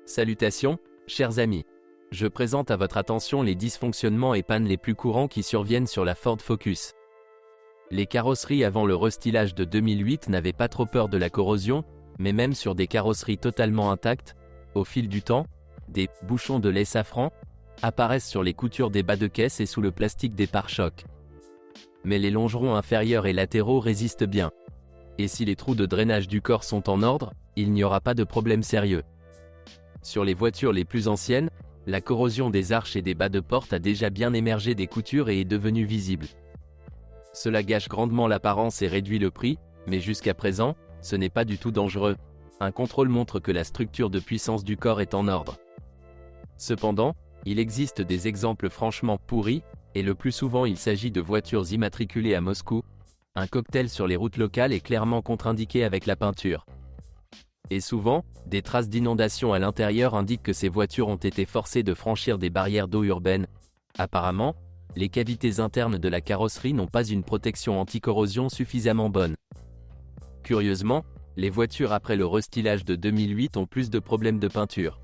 Salutations, chers amis. Je présente à votre attention les dysfonctionnements et pannes les plus courants qui surviennent sur la Ford Focus. Les carrosseries avant le restylage de 2008 n'avaient pas trop peur de la corrosion, mais même sur des carrosseries totalement intactes, au fil du temps, des « bouchons de lait safran » apparaissent sur les coutures des bas de caisse et sous le plastique des pare-chocs. Mais les longerons inférieurs et latéraux résistent bien. Et si les trous de drainage du corps sont en ordre, il n'y aura pas de problème sérieux. Sur les voitures les plus anciennes, la corrosion des arches et des bas de porte a déjà bien émergé des coutures et est devenue visible. Cela gâche grandement l'apparence et réduit le prix, mais jusqu'à présent, ce n'est pas du tout dangereux. Un contrôle montre que la structure de puissance du corps est en ordre. Cependant, il existe des exemples franchement pourris, et le plus souvent il s'agit de voitures immatriculées à Moscou. Un cocktail sur les routes locales est clairement contre-indiqué avec la peinture. Et souvent, des traces d'inondation à l'intérieur indiquent que ces voitures ont été forcées de franchir des barrières d'eau urbaines. Apparemment, les cavités internes de la carrosserie n'ont pas une protection anti-corrosion suffisamment bonne. Curieusement, les voitures après le restylage de 2008 ont plus de problèmes de peinture.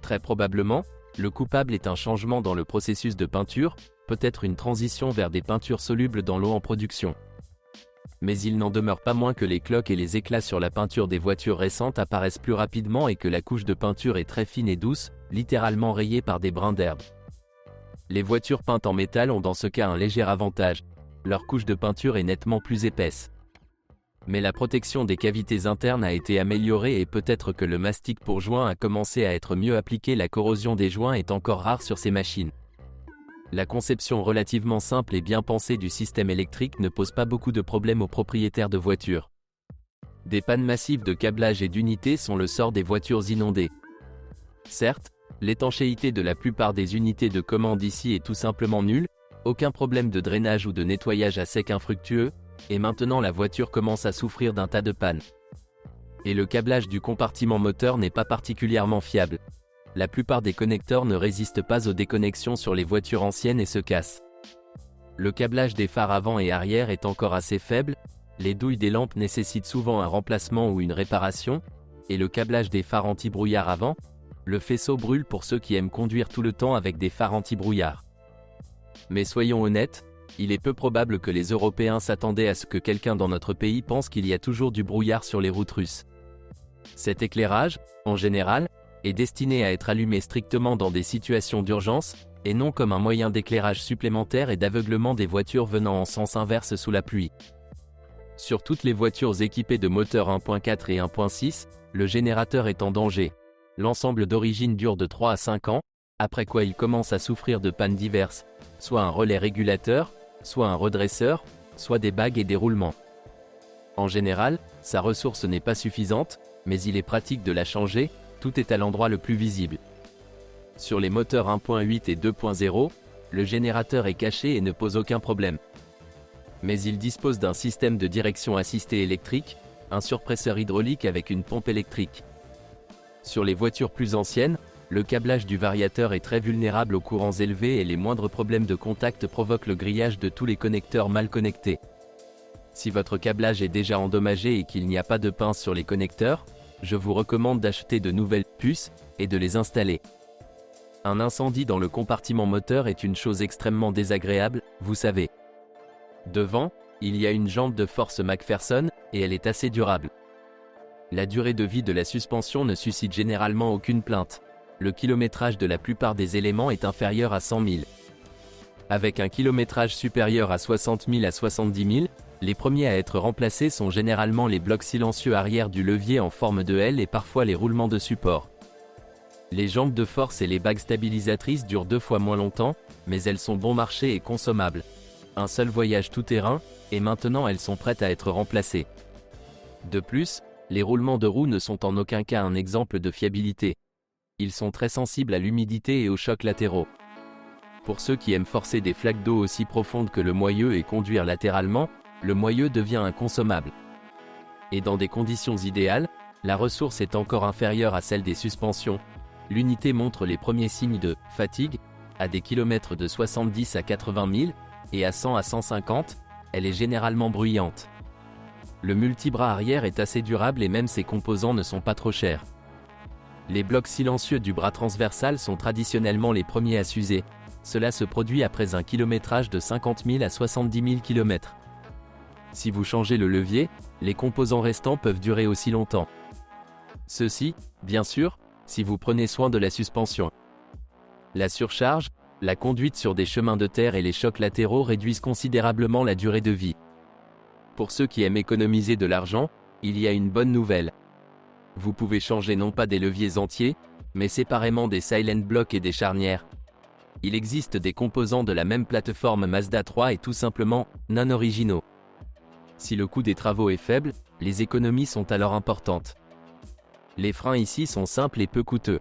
Très probablement, le coupable est un changement dans le processus de peinture, peut-être une transition vers des peintures solubles dans l'eau en production. Mais il n'en demeure pas moins que les cloques et les éclats sur la peinture des voitures récentes apparaissent plus rapidement et que la couche de peinture est très fine et douce, littéralement rayée par des brins d'herbe. Les voitures peintes en métal ont dans ce cas un léger avantage, leur couche de peinture est nettement plus épaisse. Mais la protection des cavités internes a été améliorée et peut-être que le mastic pour joints a commencé à être mieux appliqué. La corrosion des joints est encore rare sur ces machines. La conception relativement simple et bien pensée du système électrique ne pose pas beaucoup de problèmes aux propriétaires de voitures. Des pannes massives de câblage et d'unités sont le sort des voitures inondées. Certes, l'étanchéité de la plupart des unités de commande ici est tout simplement nulle, aucun problème de drainage ou de nettoyage à sec infructueux, et maintenant la voiture commence à souffrir d'un tas de pannes. Et le câblage du compartiment moteur n'est pas particulièrement fiable. La plupart des connecteurs ne résistent pas aux déconnexions sur les voitures anciennes et se cassent. Le câblage des phares avant et arrière est encore assez faible, les douilles des lampes nécessitent souvent un remplacement ou une réparation, et le câblage des phares anti-brouillard avant, le faisceau brûle pour ceux qui aiment conduire tout le temps avec des phares anti-brouillard. Mais soyons honnêtes, il est peu probable que les Européens s'attendaient à ce que quelqu'un dans notre pays pense qu'il y a toujours du brouillard sur les routes russes. Cet éclairage, en général, est destiné à être allumé strictement dans des situations d'urgence, et non comme un moyen d'éclairage supplémentaire et d'aveuglement des voitures venant en sens inverse sous la pluie. Sur toutes les voitures équipées de moteurs 1.4 et 1.6, le générateur est en danger. L'ensemble d'origine dure de 3 à 5 ans, après quoi il commence à souffrir de pannes diverses, soit un relais régulateur, soit un redresseur, soit des bagues et des roulements. En général, sa ressource n'est pas suffisante, mais il est pratique de la changer, tout est à l'endroit le plus visible. Sur les moteurs 1.8 et 2.0, le générateur est caché et ne pose aucun problème. Mais il dispose d'un système de direction assistée électrique, un surpresseur hydraulique avec une pompe électrique. Sur les voitures plus anciennes, le câblage du variateur est très vulnérable aux courants élevés et les moindres problèmes de contact provoquent le grillage de tous les connecteurs mal connectés. Si votre câblage est déjà endommagé et qu'il n'y a pas de pince sur les connecteurs, je vous recommande d'acheter de nouvelles puces et de les installer. Un incendie dans le compartiment moteur est une chose extrêmement désagréable, vous savez. Devant, il y a une jambe de force McPherson, et elle est assez durable. La durée de vie de la suspension ne suscite généralement aucune plainte. Le kilométrage de la plupart des éléments est inférieur à 100 000. Avec un kilométrage supérieur à 60 000 à 70 000, les premiers à être remplacés sont généralement les blocs silencieux arrière du levier en forme de L et parfois les roulements de support. Les jambes de force et les bagues stabilisatrices durent 2 fois moins longtemps, mais elles sont bon marché et consommables. Un seul voyage tout-terrain, et maintenant elles sont prêtes à être remplacées. De plus, les roulements de roues ne sont en aucun cas un exemple de fiabilité. Ils sont très sensibles à l'humidité et aux chocs latéraux. Pour ceux qui aiment forcer des flaques d'eau aussi profondes que le moyeu et conduire latéralement, le moyeu devient inconsommable. Et dans des conditions idéales, la ressource est encore inférieure à celle des suspensions. L'unité montre les premiers signes de « fatigue » à des kilomètres de 70 à 80 000, et à 100 à 150, elle est généralement bruyante. Le multibras arrière est assez durable et même ses composants ne sont pas trop chers. Les blocs silencieux du bras transversal sont traditionnellement les premiers à s'user. Cela se produit après un kilométrage de 50 000 à 70 000 km. Si vous changez le levier, les composants restants peuvent durer aussi longtemps. Ceci, bien sûr, si vous prenez soin de la suspension. La surcharge, la conduite sur des chemins de terre et les chocs latéraux réduisent considérablement la durée de vie. Pour ceux qui aiment économiser de l'argent, il y a une bonne nouvelle. Vous pouvez changer non pas des leviers entiers, mais séparément des silent blocks et des charnières. Il existe des composants de la même plateforme Mazda 3 et tout simplement non originaux. Si le coût des travaux est faible, les économies sont alors importantes. Les freins ici sont simples et peu coûteux.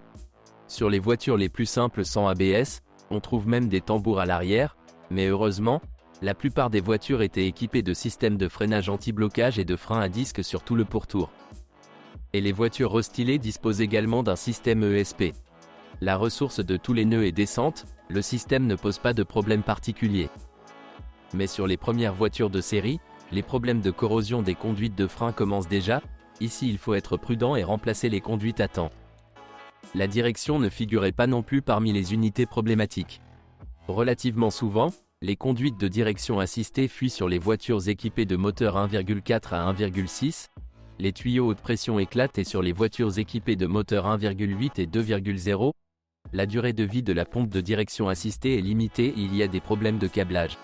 Sur les voitures les plus simples sans ABS, on trouve même des tambours à l'arrière, mais heureusement, la plupart des voitures étaient équipées de systèmes de freinage anti-blocage et de freins à disque sur tout le pourtour. Et les voitures restylées disposent également d'un système ESP. La ressource de tous les nœuds est décente, le système ne pose pas de problème particulier. Mais sur les premières voitures de série, les problèmes de corrosion des conduites de frein commencent déjà. Ici il faut être prudent et remplacer les conduites à temps. La direction ne figurait pas non plus parmi les unités problématiques. Relativement souvent, les conduites de direction assistée fuient sur les voitures équipées de moteurs 1,4 à 1,6, les tuyaux haute pression éclatent et sur les voitures équipées de moteurs 1,8 et 2,0, la durée de vie de la pompe de direction assistée est limitée et il y a des problèmes de câblage.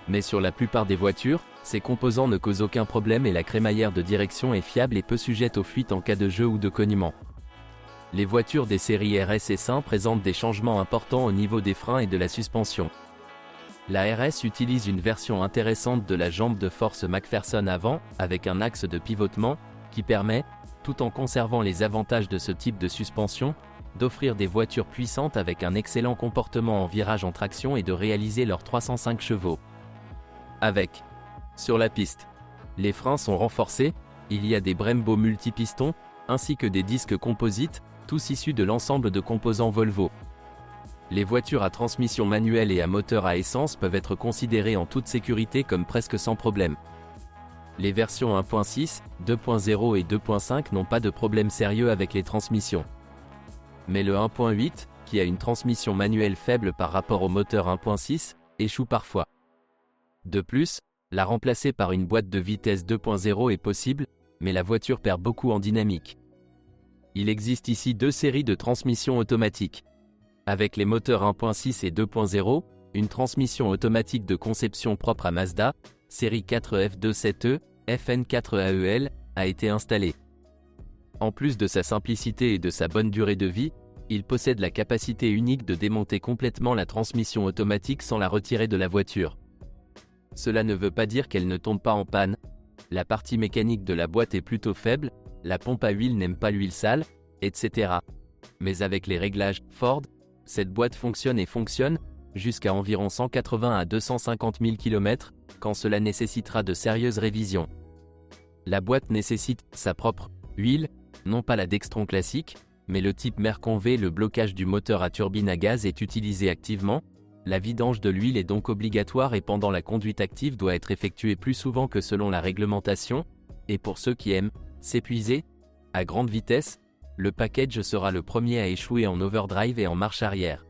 Mais sur la plupart des voitures, ces composants ne causent aucun problème et la crémaillère de direction est fiable et peu sujette aux fuites en cas de jeu ou de cognement. Les voitures des séries RS et 1 présentent des changements importants au niveau des freins et de la suspension. La RS utilise une version intéressante de la jambe de force McPherson avant, avec un axe de pivotement, qui permet, tout en conservant les avantages de ce type de suspension, d'offrir des voitures puissantes avec un excellent comportement en virage en traction et de réaliser leurs 305 chevaux. Sur la piste, les freins sont renforcés, il y a des Brembo multipistons, ainsi que des disques composites, tous issus de l'ensemble de composants Volvo. Les voitures à transmission manuelle et à moteur à essence peuvent être considérées en toute sécurité comme presque sans problème. Les versions 1.6, 2.0 et 2.5 n'ont pas de problème sérieux avec les transmissions. Mais le 1.8, qui a une transmission manuelle faible par rapport au moteur 1.6, échoue parfois. De plus, la remplacer par une boîte de vitesse 2.0 est possible, mais la voiture perd beaucoup en dynamique. Il existe ici deux séries de transmissions automatiques. Avec les moteurs 1.6 et 2.0, une transmission automatique de conception propre à Mazda, série 4F27E, FN4AEL, a été installée. En plus de sa simplicité et de sa bonne durée de vie, il possède la capacité unique de démonter complètement la transmission automatique sans la retirer de la voiture. Cela ne veut pas dire qu'elle ne tombe pas en panne. La partie mécanique de la boîte est plutôt faible, la pompe à huile n'aime pas l'huile sale, etc. Mais avec les réglages Ford, cette boîte fonctionne jusqu'à environ 180 à 250 000 km, quand cela nécessitera de sérieuses révisions. La boîte nécessite sa propre huile, non pas la Dextron classique, mais le type Merconv. Le blocage du moteur à turbine à gaz est utilisé activement. La vidange de l'huile est donc obligatoire et pendant la conduite active doit être effectuée plus souvent que selon la réglementation, et pour ceux qui aiment s'épuiser à grande vitesse, le package sera le premier à échouer en overdrive et en marche arrière.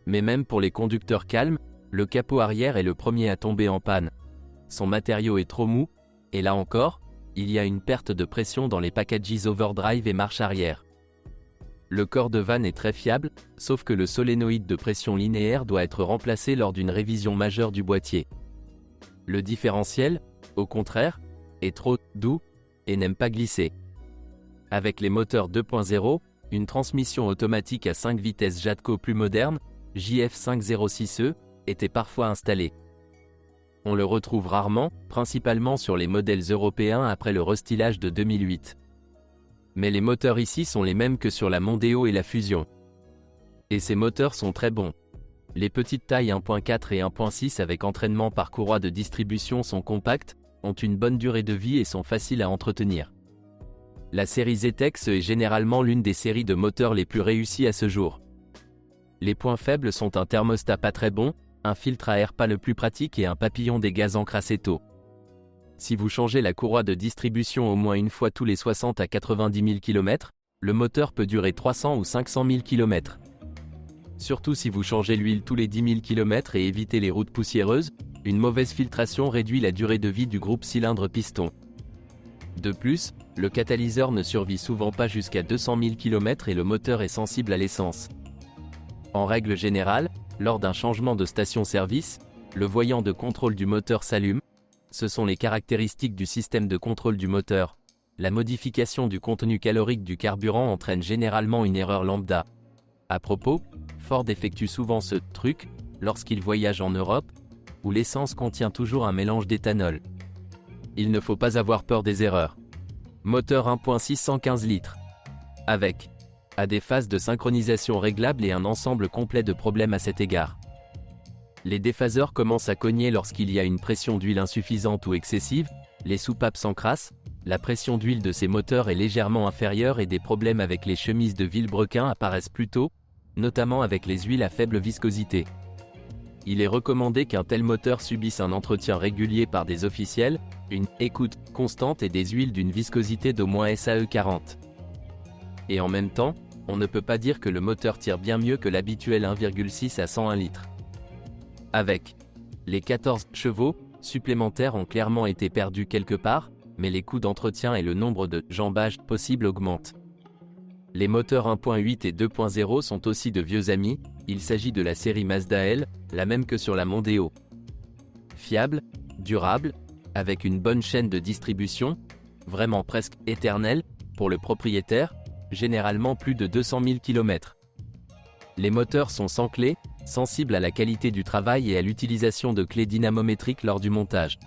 Mais même pour les conducteurs calmes, le capot arrière est le premier à tomber en panne. Son matériau est trop mou, et là encore, il y a une perte de pression dans les packages overdrive et marche arrière. Le corps de vanne est très fiable, sauf que le solénoïde de pression linéaire doit être remplacé lors d'une révision majeure du boîtier. Le différentiel, au contraire, est trop doux et n'aime pas glisser. Avec les moteurs 2.0, une transmission automatique à 5 vitesses Jatco plus moderne, JF506E, était parfois installée. On le retrouve rarement, principalement sur les modèles européens après le restylage de 2008. Mais les moteurs ici sont les mêmes que sur la Mondeo et la Fusion. Et ces moteurs sont très bons. Les petites tailles 1.4 et 1.6 avec entraînement par courroie de distribution sont compactes, ont une bonne durée de vie et sont faciles à entretenir. La série ZETEX est généralement l'une des séries de moteurs les plus réussies à ce jour. Les points faibles sont un thermostat pas très bon, un filtre à air pas le plus pratique et un papillon des gaz encre acéto. Si vous changez la courroie de distribution au moins une fois tous les 60 à 90 000 km, le moteur peut durer 300 ou 500 000 km. Surtout si vous changez l'huile tous les 10 000 km et évitez les routes poussiéreuses, une mauvaise filtration réduit la durée de vie du groupe cylindre-piston. De plus, le catalyseur ne survit souvent pas jusqu'à 200 000 km et le moteur est sensible à l'essence. En règle générale, lors d'un changement de station-service, le voyant de contrôle du moteur s'allume. Ce sont les caractéristiques du système de contrôle du moteur. La modification du contenu calorique du carburant entraîne généralement une erreur lambda. À propos, Ford effectue souvent ce « truc » lorsqu'il voyage en Europe, où l'essence contient toujours un mélange d'éthanol. Il ne faut pas avoir peur des erreurs. Moteur 1.6 115 litres. Avec à des phases de synchronisation réglables et un ensemble complet de problèmes à cet égard. Les déphaseurs commencent à cogner lorsqu'il y a une pression d'huile insuffisante ou excessive, les soupapes s'encrassent, la pression d'huile de ces moteurs est légèrement inférieure et des problèmes avec les chemises de vilebrequin apparaissent plus tôt, notamment avec les huiles à faible viscosité. Il est recommandé qu'un tel moteur subisse un entretien régulier par des officiels, une écoute constante et des huiles d'une viscosité d'au moins SAE 40. Et en même temps, on ne peut pas dire que le moteur tire bien mieux que l'habituel 1,6 à 101 litres. Avec les 14 chevaux supplémentaires ont clairement été perdus quelque part, mais les coûts d'entretien et le nombre de jambages possibles augmentent. Les moteurs 1.8 et 2.0 sont aussi de vieux amis, il s'agit de la série Mazda L, la même que sur la Mondeo. Fiable, durable, avec une bonne chaîne de distribution, vraiment presque éternelle, pour le propriétaire, généralement plus de 200 000 km. Les moteurs sont sans clé, sensibles à la qualité du travail et à l'utilisation de clés dynamométriques lors du montage.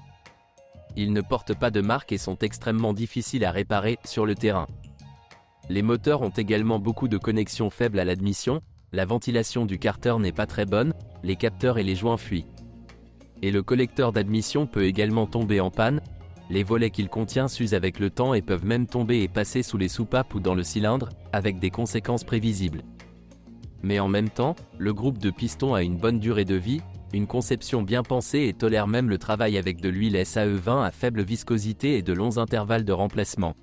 Ils ne portent pas de marque et sont extrêmement difficiles à réparer sur le terrain. Les moteurs ont également beaucoup de connexions faibles à l'admission, la ventilation du carter n'est pas très bonne, les capteurs et les joints fuient. Et le collecteur d'admission peut également tomber en panne, les volets qu'il contient s'usent avec le temps et peuvent même tomber et passer sous les soupapes ou dans le cylindre, avec des conséquences prévisibles. Mais en même temps, le groupe de pistons a une bonne durée de vie, une conception bien pensée et tolère même le travail avec de l'huile SAE 20 à faible viscosité et de longs intervalles de remplacement.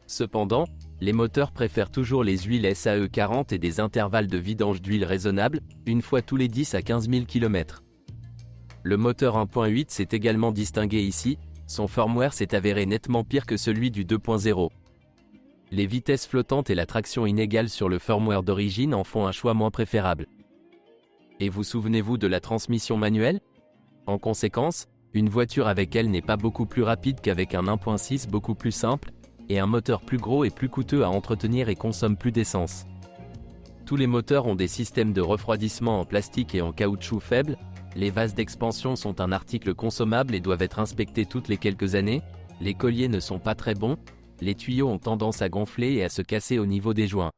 Cependant, les moteurs préfèrent toujours les huiles SAE 40 et des intervalles de vidange d'huile raisonnables, une fois tous les 10 à 15 000 km. Le moteur 1.8 s'est également distingué ici, son firmware s'est avéré nettement pire que celui du 2.0. Les vitesses flottantes et la traction inégale sur le firmware d'origine en font un choix moins préférable. Et vous souvenez-vous de la transmission manuelle ? En conséquence, une voiture avec elle n'est pas beaucoup plus rapide qu'avec un 1.6 beaucoup plus simple, et un moteur plus gros et plus coûteux à entretenir et consomme plus d'essence. Tous les moteurs ont des systèmes de refroidissement en plastique et en caoutchouc faible, les vases d'expansion sont un article consommable et doivent être inspectés toutes les quelques années, les colliers ne sont pas très bons, les tuyaux ont tendance à gonfler et à se casser au niveau des joints.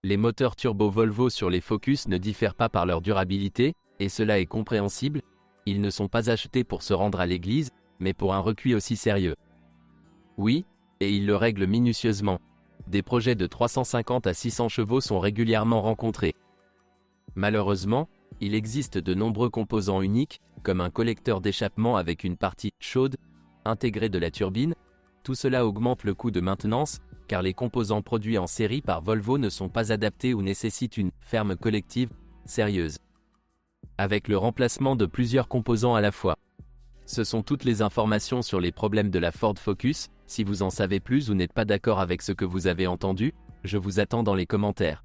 Les moteurs turbo Volvo sur les Focus ne diffèrent pas par leur durabilité, et cela est compréhensible, ils ne sont pas achetés pour se rendre à l'église, mais pour un recuit aussi sérieux. Oui, et ils le règlent minutieusement. Des projets de 350 à 600 chevaux sont régulièrement rencontrés. Malheureusement, il existe de nombreux composants uniques, comme un collecteur d'échappement avec une partie chaude intégrée de la turbine. Tout cela augmente le coût de maintenance, car les composants produits en série par Volvo ne sont pas adaptés ou nécessitent une ferme collective sérieuse, avec le remplacement de plusieurs composants à la fois. Ce sont toutes les informations sur les problèmes de la Ford Focus. Si vous en savez plus ou n'êtes pas d'accord avec ce que vous avez entendu, je vous attends dans les commentaires.